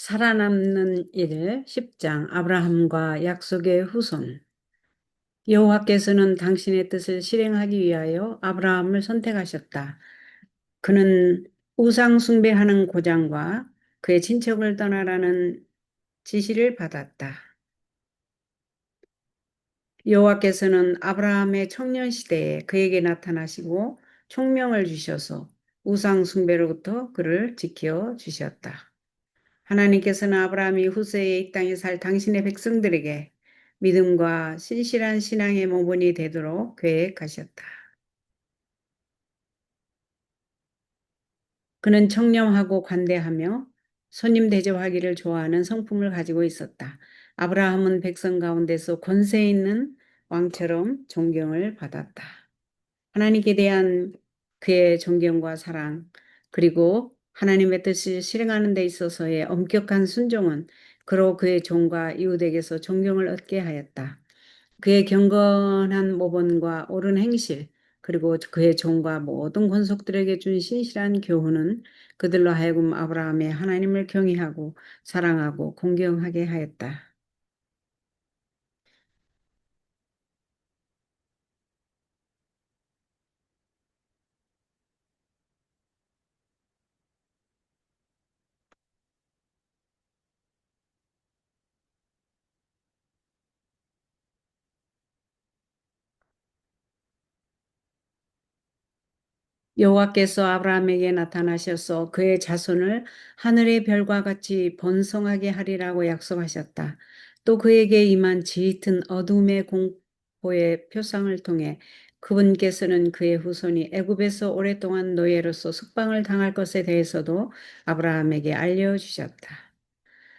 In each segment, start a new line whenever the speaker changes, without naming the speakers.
살아남는 일 10장 아브라함과 약속의 후손. 여호와께서는 당신의 뜻을 실행하기 위하여 아브라함을 선택하셨다. 그는 우상 숭배하는 고장과 그의 친척을 떠나라는 지시를 받았다. 여호와께서는 아브라함의 청년 시대에 그에게 나타나시고 총명을 주셔서 우상 숭배로부터 그를 지켜 주셨다. 하나님께서는 아브라함이 후세에 이 땅에 살 당신의 백성들에게 믿음과 신실한 신앙의 모본이 되도록 계획하셨다. 그는 청렴하고 관대하며 손님 대접하기를 좋아하는 성품을 가지고 있었다. 아브라함은 백성 가운데서 권세 있는 왕처럼 존경을 받았다. 하나님께 대한 그의 존경과 사랑, 그리고 하나님의 뜻을 실행하는 데 있어서의 엄격한 순종은 그로 그의 종과 이웃에게서 존경을 얻게 하였다. 그의 경건한 모본과 옳은 행실, 그리고 그의 종과 모든 권속들에게 준 신실한 교훈은 그들로 하여금 아브라함의 하나님을 경외하고 사랑하고 공경하게 하였다. 여호와께서 아브라함에게 나타나셔서 그의 자손을 하늘의 별과 같이 번성하게 하리라고 약속하셨다. 또 그에게 임한 짙은 어둠의 공포의 표상을 통해 그분께서는 그의 후손이 애굽에서 오랫동안 노예로서 숙방을 당할 것에 대해서도 아브라함에게 알려주셨다.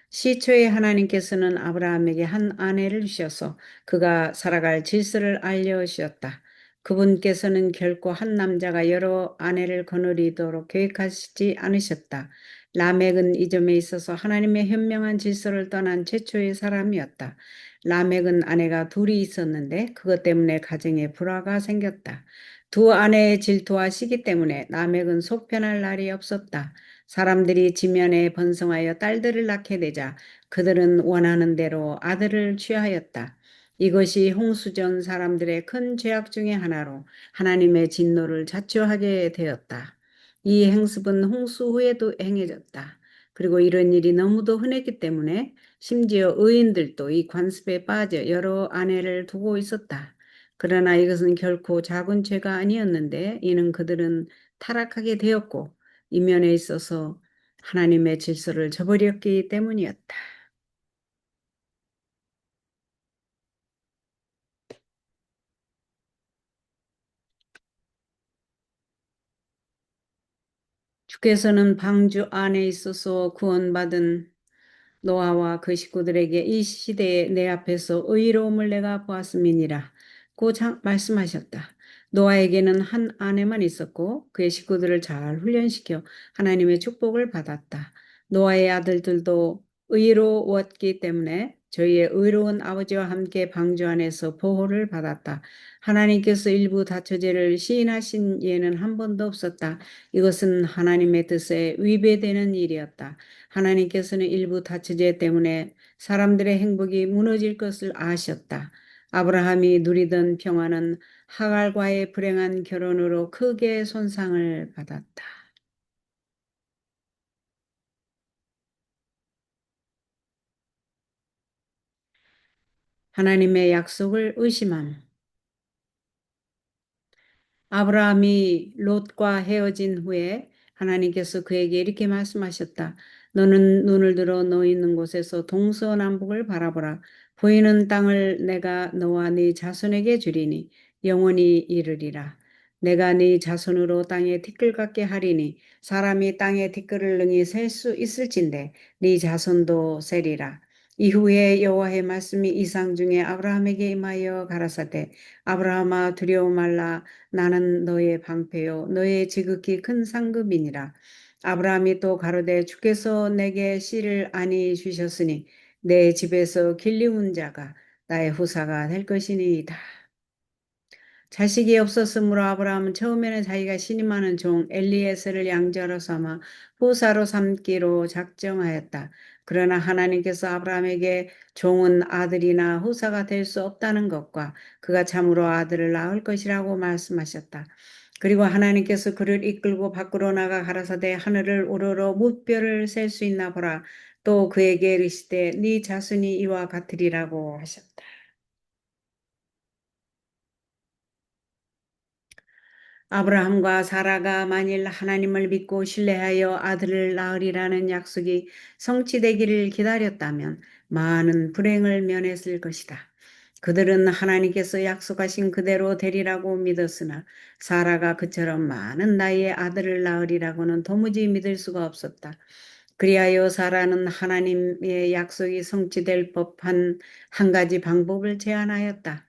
시초에 하나님께서는 아브라함에게 한 아내를 주셔서 그가 살아갈 질서를 알려주셨다. 그분께서는 결코 한 남자가 여러 아내를 거느리도록 계획하시지 않으셨다. 라멕은 이 점에 있어서 하나님의 현명한 질서를 떠난 최초의 사람이었다. 라멕은 아내가 둘이 있었는데 그것 때문에 가정에 불화가 생겼다. 두 아내의 질투와 시기 때문에 라멕은 속편할 날이 없었다. 사람들이 지면에 번성하여 딸들을 낳게 되자 그들은 원하는 대로 아들을 취하였다. 이것이 홍수전 사람들의 큰 죄악 중의 하나로 하나님의 진노를 자초하게 되었다. 이 행습은 홍수 후에도 행해졌다. 그리고 이런 일이 너무도 흔했기 때문에 심지어 의인들도 이 관습에 빠져 여러 아내를 두고 있었다. 그러나 이것은 결코 작은 죄가 아니었는데 이는 그들은 타락하게 되었고 이면에 있어서 하나님의 질서를 저버렸기 때문이었다. 주께서는 방주 안에 있어서 구원받은 노아와 그 식구들에게 이 시대에 내 앞에서 의로움을 내가 보았음이니라. 고 말씀하셨다. 노아에게는 한 아내만 있었고 그의 식구들을 잘 훈련시켜 하나님의 축복을 받았다. 노아의 아들들도 의로웠기 때문에 저희의 의로운 아버지와 함께 방주 안에서 보호를 받았다. 하나님께서 일부 다처제를 시인하신 예는 한 번도 없었다. 이것은 하나님의 뜻에 위배되는 일이었다. 하나님께서는 일부 다처제 때문에 사람들의 행복이 무너질 것을 아셨다. 아브라함이 누리던 평화는 하갈과의 불행한 결혼으로 크게 손상을 받았다. 하나님의 약속을 의심함. 아브라함이 롯과 헤어진 후에 하나님께서 그에게 이렇게 말씀하셨다. 너는 눈을 들어 너 있는 곳에서 동서남북을 바라보라. 보이는 땅을 내가 너와 네 자손에게 주리니 영원히 이르리라. 내가 네 자손으로 땅에 티끌 같게 하리니 사람이 땅에 티끌을 능히 셀 수 있을진데 네 자손도 세리라. 이후에 여호와의 말씀이 이상 중에 아브라함에게 임하여 가라사대 아브라함아 두려워 말라 나는 너의 방패요 너의 지극히 큰 상급이니라. 아브라함이 또 가로되 주께서 내게 씨를 아니 주셨으니 내 집에서 길리운 자가 나의 후사가 될 것이니이다. 자식이 없었으므로 아브라함은 처음에는 자기가 신임하는 종 엘리에셀을 양자로 삼아 후사로 삼기로 작정하였다. 그러나 하나님께서 아브라함에게 종은 아들이나 후사가 될 수 없다는 것과 그가 참으로 아들을 낳을 것이라고 말씀하셨다. 그리고 하나님께서 그를 이끌고 밖으로 나가 가라사대 하늘을 우러러 무뼈를 셀 수 있나 보라. 또 그에게 이르시되 네 자손이 이와 같으리라고 하셨다. 아브라함과 사라가 만일 하나님을 믿고 신뢰하여 아들을 낳으리라는 약속이 성취되기를 기다렸다면 많은 불행을 면했을 것이다. 그들은 하나님께서 약속하신 그대로 되리라고 믿었으나 사라가 그처럼 많은 나이에 아들을 낳으리라고는 도무지 믿을 수가 없었다. 그리하여 사라는 하나님의 약속이 성취될 법한 한 가지 방법을 제안하였다.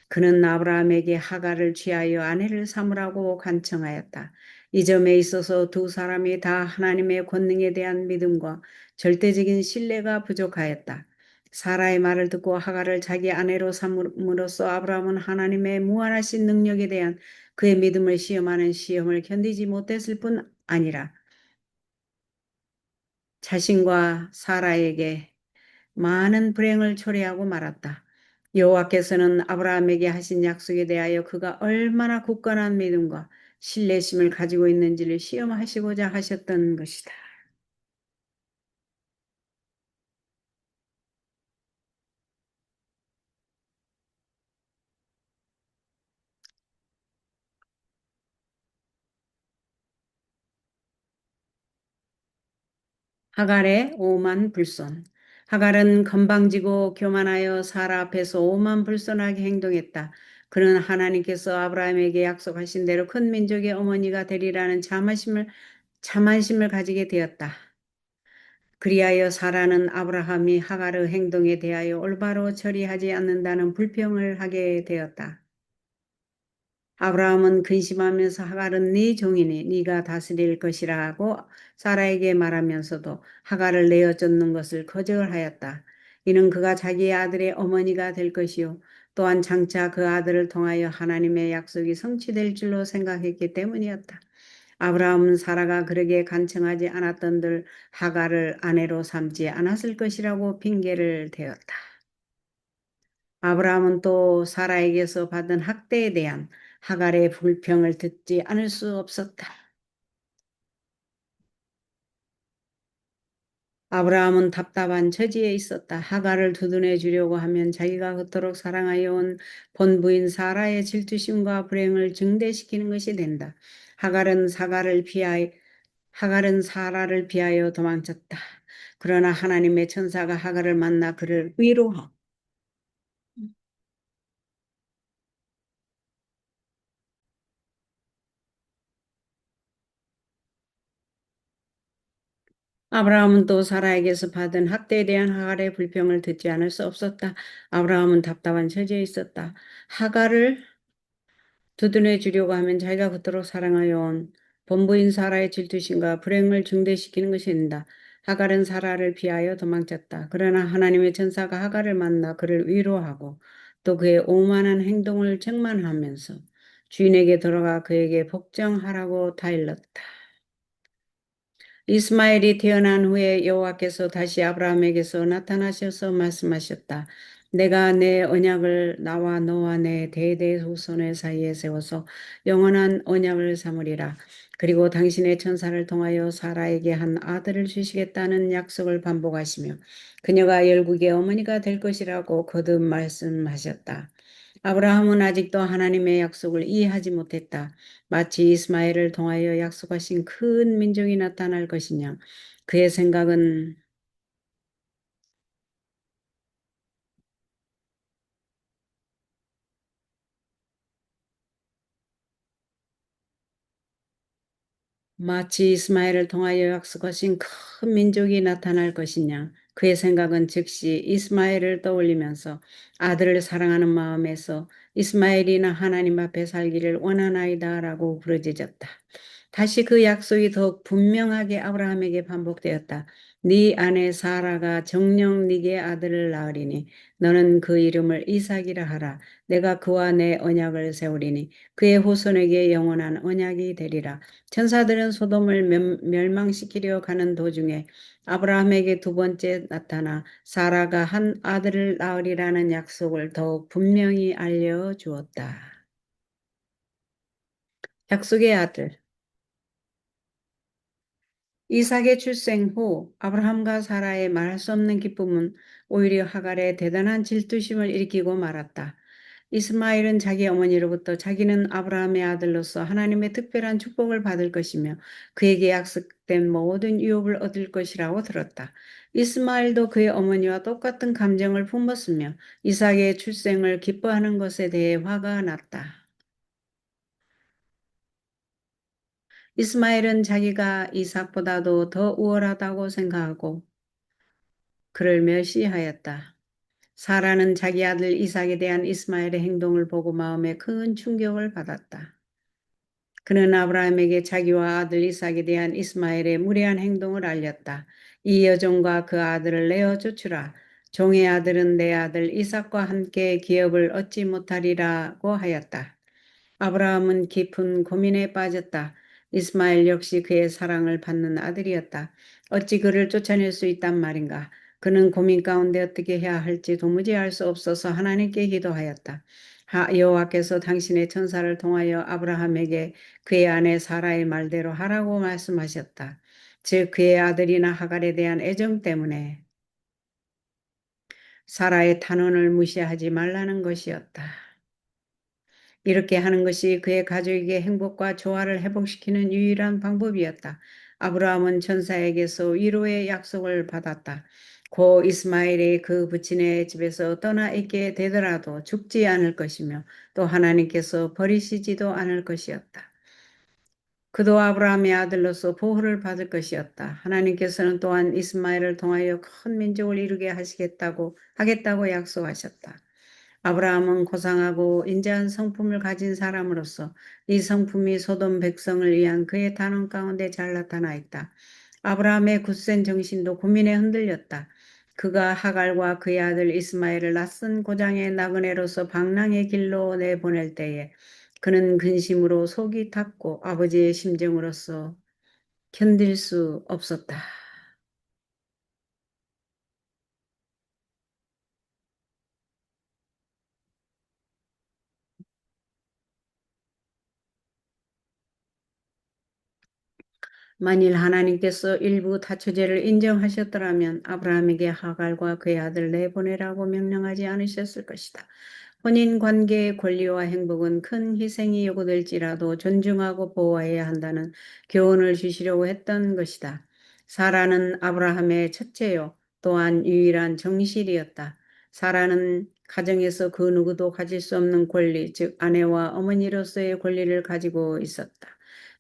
그는 아브라함에게 하갈을 취하여 아내를 삼으라고 간청하였다. 이 점에 있어서 두 사람이 다 하나님의 권능에 대한 믿음과 절대적인 신뢰가 부족하였다. 사라의 말을 듣고 하갈을 자기 아내로 삼음으로써 아브라함은 하나님의 무한하신 능력에 대한 그의 믿음을 시험하는 시험을 견디지 못했을 뿐 아니라 자신과 사라에게 많은 불행을 초래하고 말았다. 여호와께서는 아브라함에게 하신 약속에 대하여 그가 얼마나 굳건한 믿음과 신뢰심을 가지고 있는지를 시험하시고자 하셨던 것이다. 하갈의 오만 불손. 하갈은 건방지고 교만하여 사라 앞에서 오만 불손하게 행동했다. 그는 하나님께서 아브라함에게 약속하신 대로 큰 민족의 어머니가 되리라는 자만심을 가지게 되었다. 그리하여 사라는 아브라함이 하갈의 행동에 대하여 올바로 처리하지 않는다는 불평을 하게 되었다. 아브라함은 근심하면서 하갈은 네 종이니 네가 다스릴 것이라고 사라에게 말하면서도 하갈을 내어쫓는 것을 거절하였다. 이는 그가 자기 아들의 어머니가 될 것이요 또한 장차 그 아들을 통하여 하나님의 약속이 성취될 줄로 생각했기 때문이었다. 아브라함은 사라가 그에게 간청하지 않았던들 하갈을 아내로 삼지 않았을 것이라고 핑계를 대었다. 아브라함은 또 사라에게서 받은 학대에 대한 하갈의 불평을 듣지 않을 수 없었다. 아브라함은 답답한 처지에 있었다. 하갈을 두둔해 주려고 하면 자기가 그토록 사랑하여 온 본부인 사라의 질투심과 불행을 증대시키는 것이 된다. 하갈은 사라를 피하여 도망쳤다. 그러나 하나님의 천사가 하갈을 만나 그를 위로하고 아브라함은 또 사라에게서 받은 학대에 대한 하갈의 불평을 듣지 않을 수 없었다. 아브라함은 답답한 처지에 있었다. 하갈을 두둔해 주려고 하면 자기가 그토록 사랑하여 온 본부인 사라의 질투심과 불행을 증대시키는 것이 된다. 하갈은 사라를 피하여 도망쳤다. 그러나 하나님의 천사가 하갈을 만나 그를 위로하고 또 그의 오만한 행동을 책망하면서 주인에게 돌아가 그에게 복종하라고 타일렀다. 이스마엘이 태어난 후에 여호와께서 다시 아브라함에게서 나타나셔서 말씀하셨다. 내가 내 언약을 나와 너와 내 대대 후손의 사이에 세워서 영원한 언약을 삼으리라. 그리고 당신의 천사를 통하여 사라에게 한 아들을 주시겠다는 약속을 반복하시며 그녀가 열국의 어머니가 될 것이라고 거듭 말씀하셨다. 아브라함은 아직도 하나님의 약속을 이해하지 못했다. 마치 이스마엘을 통하여 약속하신 큰 민족이 나타날 것이냐. 그의 생각은 마치 이스마엘을 통하여 약속하신 큰 민족이 나타날 것이냐. 그의 생각은 즉시 이스마엘을 떠올리면서 아들을 사랑하는 마음에서 이스마엘이나 하나님 앞에 살기를 원하나이다라고 부르짖었다. 다시 그 약속이 더욱 분명하게 아브라함에게 반복되었다. 네 아내 사라가 정녕 네게 아들을 낳으리니 너는 그 이름을 이삭이라 하라. 내가 그와 내 언약을 세우리니 그의 후손에게 영원한 언약이 되리라. 천사들은 소돔을 멸망시키려 가는 도중에 아브라함에게 두 번째 나타나 사라가 한 아들을 낳으리라는 약속을 더욱 분명히 알려주었다. 약속의 아들. 이삭의 출생 후 아브라함과 사라의 말할 수 없는 기쁨은 오히려 하갈의 대단한 질투심을 일으키고 말았다. 이스마엘은 자기 어머니로부터 자기는 아브라함의 아들로서 하나님의 특별한 축복을 받을 것이며 그에게 약속된 모든 유업을 얻을 것이라고 들었다. 이스마엘도 그의 어머니와 똑같은 감정을 품었으며 이삭의 출생을 기뻐하는 것에 대해 화가 났다. 이스마엘은 자기가 이삭보다도 더 우월하다고 생각하고 그를 멸시하였다. 사라는 자기 아들 이삭에 대한 이스마엘의 행동을 보고 마음에 큰 충격을 받았다. 그는 아브라함에게 자기와 아들 이삭에 대한 이스마엘의 무례한 행동을 알렸다. 이 여종과 그 아들을 내어 쫓으라. 종의 아들은 내 아들 이삭과 함께 기업을 얻지 못하리라고 하였다. 아브라함은 깊은 고민에 빠졌다. 이스마엘 역시 그의 사랑을 받는 아들이었다. 어찌 그를 쫓아낼 수 있단 말인가? 그는 고민 가운데 어떻게 해야 할지 도무지 알 수 없어서 하나님께 기도하였다. 여호와께서 당신의 천사를 통하여 아브라함에게 그의 아내 사라의 말대로 하라고 말씀하셨다. 즉 그의 아들이나 하갈에 대한 애정 때문에 사라의 탄원을 무시하지 말라는 것이었다. 이렇게 하는 것이 그의 가족에게 행복과 조화를 회복시키는 유일한 방법이었다. 아브라함은 천사에게서 위로의 약속을 받았다. 고 이스마엘이 그 부친의 집에서 떠나 있게 되더라도 죽지 않을 것이며 또 하나님께서 버리시지도 않을 것이었다. 그도 아브라함의 아들로서 보호를 받을 것이었다. 하나님께서는 또한 이스마엘을 통하여 큰 민족을 이루게 하겠다고 약속하셨다. 아브라함은 고상하고 인자한 성품을 가진 사람으로서 이 성품이 소돔 백성을 위한 그의 단언 가운데 잘 나타나 있다. 아브라함의 굳센 정신도 고민에 흔들렸다. 그가 하갈과 그의 아들 이스마엘을 낯선 고장의 나그네로서 방랑의 길로 내보낼 때에 그는 근심으로 속이 탔고 아버지의 심정으로서 견딜 수 없었다. 만일 하나님께서 일부 다처제를 인정하셨더라면 아브라함에게 하갈과 그의 아들 내보내라고 명령하지 않으셨을 것이다. 혼인 관계의 권리와 행복은 큰 희생이 요구될지라도 존중하고 보호해야 한다는 교훈을 주시려고 했던 것이다. 사라는 아브라함의 첫째요, 또한 유일한 정실이었다. 사라는 가정에서 그 누구도 가질 수 없는 권리, 즉 아내와 어머니로서의 권리를 가지고 있었다.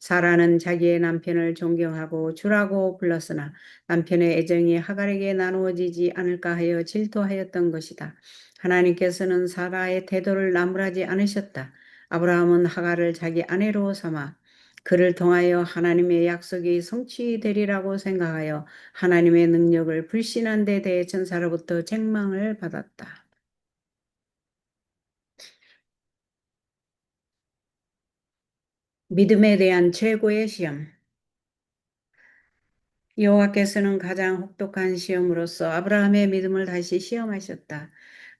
사라는 자기의 남편을 존경하고 주라고 불렀으나 남편의 애정이 하갈에게 나누어지지 않을까 하여 질투하였던 것이다. 하나님께서는 사라의 태도를 나무라지 않으셨다. 아브라함은 하갈을 자기 아내로 삼아 그를 통하여 하나님의 약속이 성취되리라고 생각하여 하나님의 능력을 불신한 데 대해 천사로부터 책망을 받았다. 믿음에 대한 최고의 시험. 여호와께서는 가장 혹독한 시험으로서 아브라함의 믿음을 다시 시험하셨다.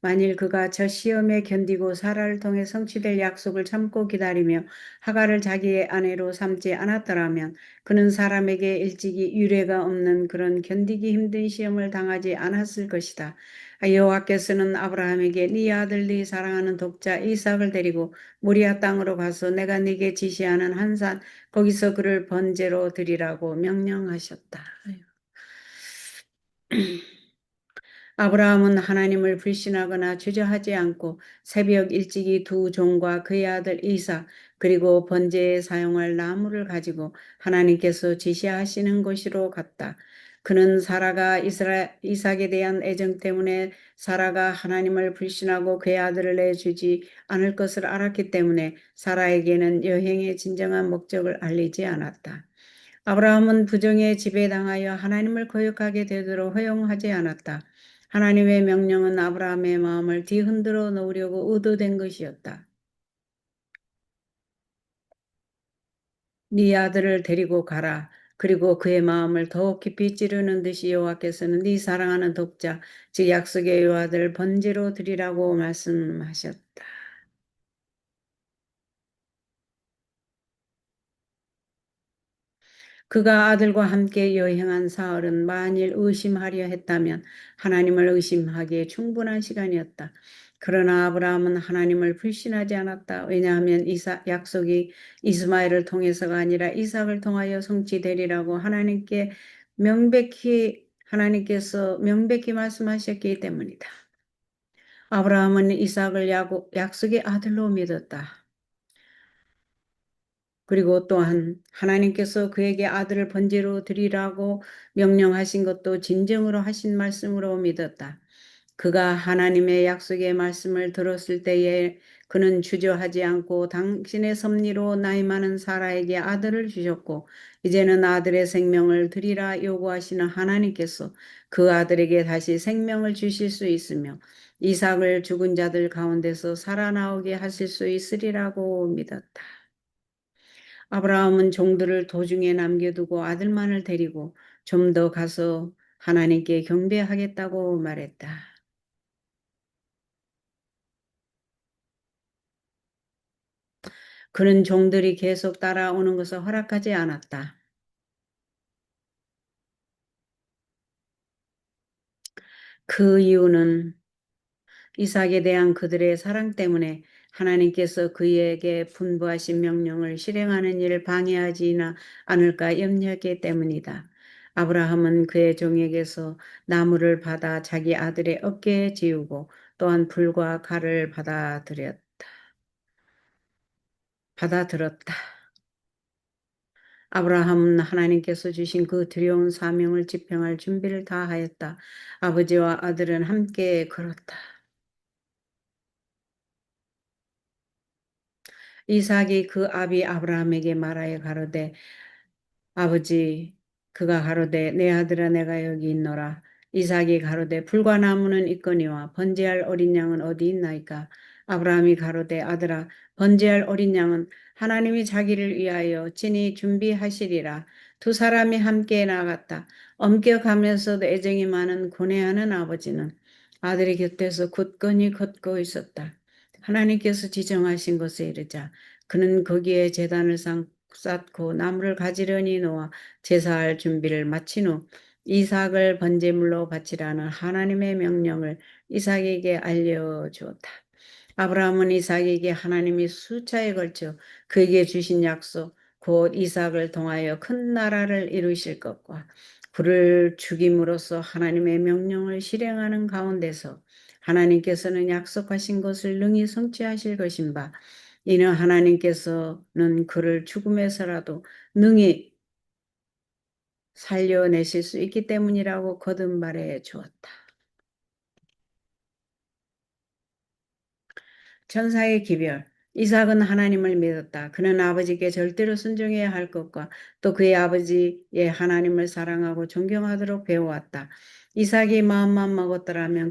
만일 그가 저 시험에 견디고 사라를 통해 성취될 약속을 참고 기다리며 하갈을 자기의 아내로 삼지 않았더라면 그는 사람에게 일찍이 유례가 없는 그런 견디기 힘든 시험을 당하지 않았을 것이다. 여호와께서는 아브라함에게 네 아들 네 사랑하는 독자 이삭을 데리고 모리아 땅으로 가서 내가 네게 지시하는 한 산 거기서 그를 번제로 드리라고 명령하셨다. 아브라함은 하나님을 불신하거나 주저하지 않고 새벽 일찍이 두 종과 그의 아들 이삭 그리고 번제에 사용할 나무를 가지고 하나님께서 지시하시는 곳으로 갔다. 그는 사라가 이삭에 대한 애정 때문에 사라가 하나님을 불신하고 그의 아들을 내주지 않을 것을 알았기 때문에 사라에게는 여행의 진정한 목적을 알리지 않았다. 아브라함은 부정에 지배당하여 하나님을 거역하게 되도록 허용하지 않았다. 하나님의 명령은 아브라함의 마음을 뒤흔들어 놓으려고 의도된 것이었다. 네 아들을 데리고 가라. 그리고 그의 마음을 더욱 깊이 찌르는 듯이 여호와께서는 네 사랑하는 독자, 즉 약속의 아들 번제로 드리라고 말씀하셨다. 그가 아들과 함께 여행한 사흘은 만일 의심하려 했다면 하나님을 의심하기에 충분한 시간이었다. 그러나 아브라함은 하나님을 불신하지 않았다. 왜냐하면 약속이 이스마엘을 통해서가 아니라 이삭을 통하여 성취되리라고 하나님께서 명백히 말씀하셨기 때문이다. 아브라함은 이삭을 약속의 아들로 믿었다. 그리고 또한 하나님께서 그에게 아들을 번제로 드리라고 명령하신 것도 진정으로 하신 말씀으로 믿었다. 그가 하나님의 약속의 말씀을 들었을 때에 그는 주저하지 않고 당신의 섭리로 나이 많은 사라에게 아들을 주셨고 이제는 아들의 생명을 드리라 요구하시는 하나님께서 그 아들에게 다시 생명을 주실 수 있으며 이삭을 죽은 자들 가운데서 살아나오게 하실 수 있으리라고 믿었다. 아브라함은 종들을 도중에 남겨두고 아들만을 데리고 좀 더 가서 하나님께 경배하겠다고 말했다. 그는 종들이 계속 따라오는 것을 허락하지 않았다. 그 이유는 이삭에 대한 그들의 사랑 때문에 하나님께서 그에게 분부하신 명령을 실행하는 일을 방해하지나 않을까 염려했기 때문이다. 아브라함은 그의 종에게서 나무를 받아 자기 아들의 어깨에 지우고 또한 불과 칼을 받아들었다. 아브라함은 하나님께서 주신 그 두려운 사명을 집행할 준비를 다 하였다. 아버지와 아들은 함께 걸었다. 이삭이 그 아비 아브라함에게 말하여 가로되 아버지 그가 가로되 내 아들아 내가 여기 있노라. 이삭이 가로되 불과 나무는 있거니와 번제할 어린 양은 어디 있나이까. 아브라함이 가로되 아들아 번제할 어린 양은 하나님이 자기를 위하여 친히 준비하시리라. 두 사람이 함께 나갔다. 엄격하면서도 애정이 많은 고뇌하는 아버지는 아들의 곁에서 굳건히 걷고 있었다. 하나님께서 지정하신 곳에 이르자 그는 거기에 제단을 쌓고 나무를 가지런히 놓아 제사할 준비를 마친 후 이삭을 번제물로 바치라는 하나님의 명령을 이삭에게 알려주었다. 아브라함은 이삭에게 하나님이 수차에 걸쳐 그에게 주신 약속, 곧 이삭을 통하여 큰 나라를 이루실 것과 그를 죽임으로써 하나님의 명령을 실행하는 가운데서 하나님께서는 약속하신 것을 능히 성취하실 것인 바 이는 하나님께서는 그를 죽음에서라도 능히 살려내실 수 있기 때문이라고 거듭 말해 주었다. 천사의 기별. 이삭은 하나님을 믿었다. 그는 아버지께 절대로 순종해야 할 것과 또 그의 아버지의 하나님을 사랑하고 존경하도록 배워왔다. 이삭이 마음만 먹었더라면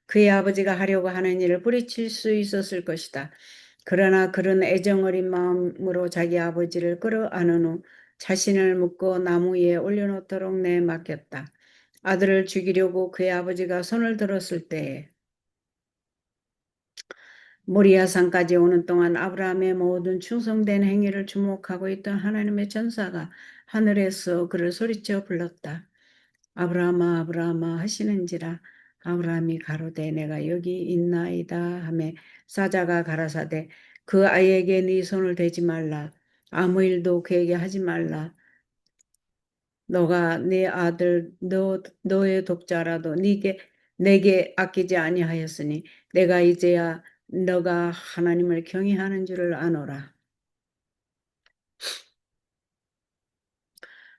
그의 아버지가 하려고 하는 일을 뿌리칠 수 있었을 것이다. 그러나 그런 애정 어린 마음으로 자기 아버지를 끌어안은 후 자신을 묶어 나무 위에 올려놓도록 내맡겼다. 아들을 죽이려고 그의 아버지가 손을 들었을 때에 모리아산까지 오는 동안 아브라함의 모든 충성된 행위를 주목하고 있던 하나님의 천사가 하늘에서 그를 소리쳐 불렀다. 아브라함아 아브라함아 하시는지라. 아브라함이 가로되 내가 여기 있나이다 하매 사자가 가라사대 그 아이에게 네 손을 대지 말라. 아무 일도 그에게 하지 말라. 너가 네 아들 너의 독자라도 내게 아끼지 아니하였으니 내가 이제야 너가 하나님을 경외하는 줄을 아노라.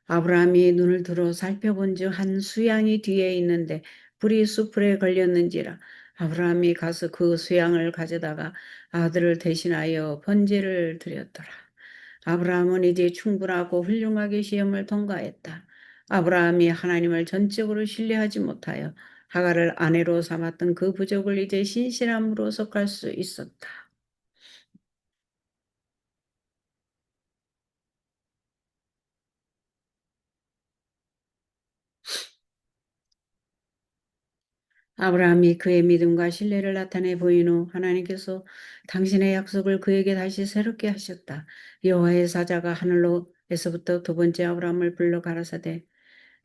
아브라함이 눈을 들어 살펴본즉 한 수양이 뒤에 있는데 불이 수풀에 걸렸는지라. 아브라함이 가서 그 수양을 가져다가 아들을 대신하여 번제를 드렸더라. 아브라함은 이제 충분하고 훌륭하게 시험을 통과했다. 아브라함이 하나님을 전적으로 신뢰하지 못하여 하갈을 아내로 삼았던 그 부족을 이제 신실함으로 속할 수 있었다. 아브라함이 그의 믿음과 신뢰를 나타내 보인 후 하나님께서 당신의 약속을 그에게 다시 새롭게 하셨다. 여호와의 사자가 하늘로에서부터 두 번째 아브라함을 불러 가라사대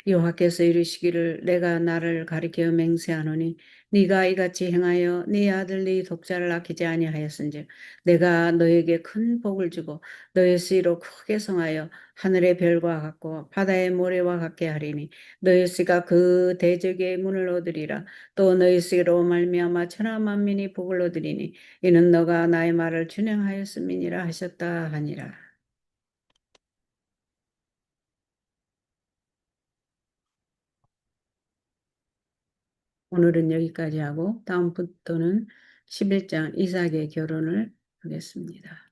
여호와께서 이르시기를 내가 나를 가리켜 맹세하노니 네가 이같이 행하여 네 아들 네 독자를 아끼지 아니하였은즉 내가 너에게 큰 복을 주고 너의 씨로 크게 성하여 하늘의 별과 같고 바다의 모래와 같게 하리니 너의 씨가 그 대적의 문을 얻으리라. 또 너희 씨로 말미암아 천하 만민이 복을 얻으리니 이는 너가 나의 말을 준행하였음이니라 하셨다 하니라. 오늘은 여기까지 하고 다음부터는 11장 이삭의 결혼을 하겠습니다.